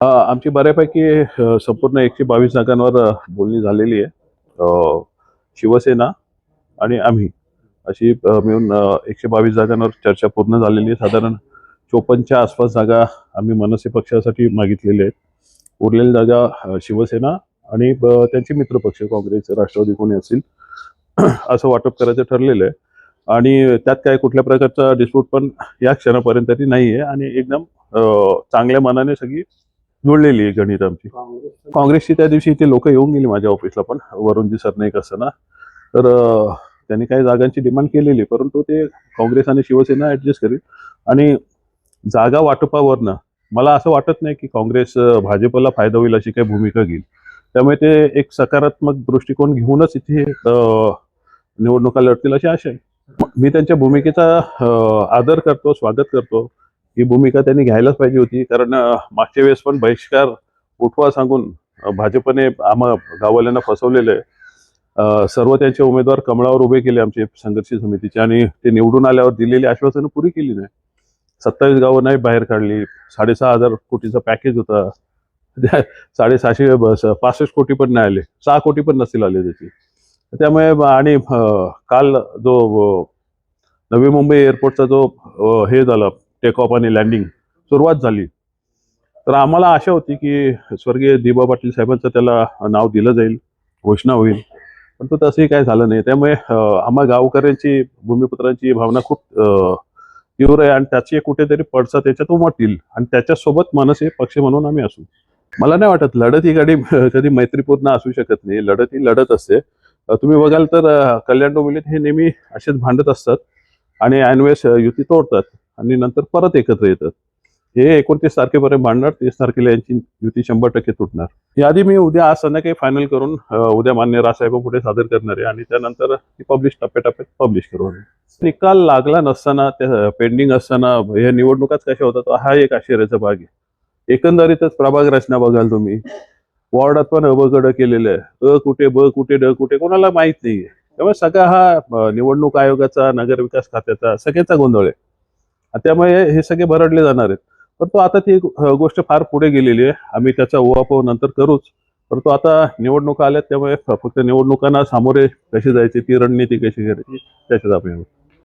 आमची बऱ्यापैकी संपूर्ण 122 जागांवर बोलणी झालेली आहे. शिवसेना आणि आम्ही अशी मिळून 122 जागांवर चर्चा पूर्ण झालेली आहे. साधारण 54च्या आसपास जागा आम्ही मनसे पक्षासाठी मागितलेल्या आहेत. उरलेल्या जागा शिवसेना आणि त्यांचे मित्रपक्ष काँग्रेस, राष्ट्रवादी कोणी असेल असं वाटप करायचं ठरलेलं आहे. आणि त्यात काय कुठल्या प्रकारचा डिस्प्यूट पण या क्षणापर्यंत तरी नाही आहे आणि एकदम चांगल्या मनाने सगळी जुळलेली आहे गणित आमची. काँग्रेसची त्या दिवशी ते लोक येऊन गेली माझ्या ऑफिसला पण वरुणजी सरनाईक असताना. तर त्यांनी काही जागांची डिमांड केलेली, परंतु ते काँग्रेस आणि शिवसेना ऍडजस्ट करेल. आणि जागा वाटपावरनं मला असं वाटत नाही की काँग्रेस भाजपला फायदा होईल अशी काही भूमिका घेईल. त्यामुळे ते एक सकारात्मक दृष्टिकोन घेऊनच इथे निवडणुका लढतील अशी आशा आहे. मी त्यांच्या भूमिकेचा आदर करतो, स्वागत करतो. ही भूमिका त्यांनी घ्यायलाच पाहिजे होती, कारण मागच्या वेळेस पण बहिष्कार उठवा सांगून भाजपने आम्हा गाववाल्यांना फसवलेलं आहे. सर्व त्यांचे उमेदवार कमळावर उभे केले आमचे संघर्ष समितीचे, आणि ते निवडून आल्यावर दिलेली आश्वासनं पुरी केली नाही. 27 गावं नाही बाहेर काढली. 6,500 कोटीचा पॅकेज होता. 665 कोटी पण नाही आले, 6 कोटी पण नसतील आले त्याची. त्यामुळे आणि काल जो नवी मुंबई एअरपोर्टचा जो हे झाला टेक ऑफ आणि लँडिंग सुरुवात झाली, तर आम्हाला आशा होती की स्वर्गीय दिबा पाटील साहेबांचं त्याला नाव दिलं जाईल, घोषणा होईल, पण तसंही काय झालं नाही. त्यामुळे आम्हा गावकऱ्यांची, भूमिपुत्रांची भावना खूप तीव्र आहे आणि त्याची कुठेतरी पडसाद त्याच्यात उमटतील आणि त्याच्यासोबत मनसे पक्ष म्हणून आम्ही असू. मला नाही वाटत लढत ही कधी मैत्रीपूर्ण असू शकत नाही. लढत ही लढत असते. तुम्ही बघाल तर कल्याण डोंबिवलीत हे नेहमी असेच भांडत असतात आणि ऐनवेळेस युती तोडतात आणि नंतर परत एकत्र येतात. हे 29 तारखेपर्यंत भांडणार, 30 तारखेला यांची युती 100% तुटणार. यादी मी उद्या आज संध्याकाळी फायनल करून उद्या मान्य राजसाहेबांपुढे सादर करणार आहे आणि त्यानंतर ती टप्प्याटप्प्यात पब्लिश करू. निकाल लागला नसताना, त्या पेंडिंग असताना या निवडणुकाच कशा होतात हा एक आश्चर्याचा भाग आहे. एकंदरीतच प्रभाग रचना बघाल तुम्ही, वॉर्डात पण अबगड केलेलं आहे. कुठे, ब कुठे, ड कुठे, कोणाला माहित नाहीये. त्यामुळे सगळा हा निवडणूक आयोगाचा, नगर विकास खात्याचा सगळ्याचा गोंधळ आहे. त्यामुळे हे सगळे भरडले जाणार आहेत. परंतु आता ती गोष्ट फार पुढे गेलेली आहे. आम्ही त्याचा उहापोह नंतर करूच, परंतु आता निवडणुका आल्यात, त्यामुळे फक्त निवडणुकांना सामोरे कसे जायचे, ती रणनीती कशी करायची त्याच्यात आपण